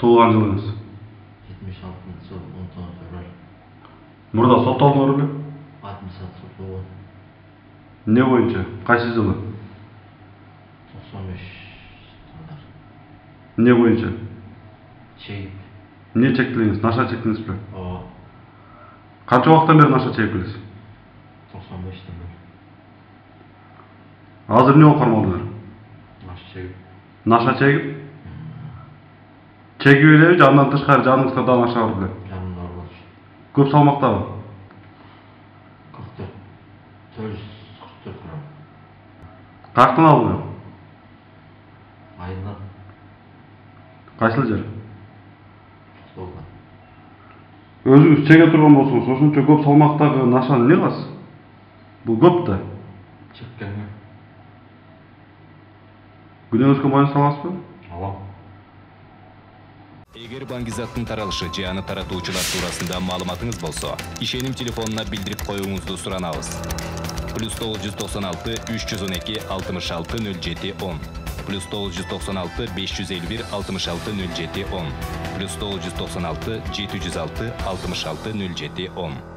Туулган жылыңыз? 76-жыл 10 февраль. Мурда соттолдуңар беле? 66 соттолгон. Не боюнча? Кайсы жылы? 95 жылдар. Не боюнча? Чегип. Не чектилиңиз? Наша чектиңиз беле? Ооба. Канча убакыттан бери наша чегип келесиз? 95-тен бери. Азыр эмне болуп кармалдыңар? Наша чегип. Наша чегип? Чегип элеби же андан тышкары жаныңызда да наша бар беле? Жанымда бар. Көп салмактабы? 44. 444 грамм. Каяктан алдыңар? Айынан. Кайсыл жер? Тоқтаудан. Өзүңүз чеге турган болсоңуз, ошончо көп салмактагы нашаны эмне кыласыз? Бул көп да. Чеккенге. Күнөөңүзгө моюн саласызбы? Алам. Эгер баңгизаттын таралышы же аны таратуучулар туурасында маалыматыңыз болсо, ишеним телефонуна билдирип коюңузду суранабыз. +996 312 66 07 10 +996 551 66 07 10 +996 706 66 07 10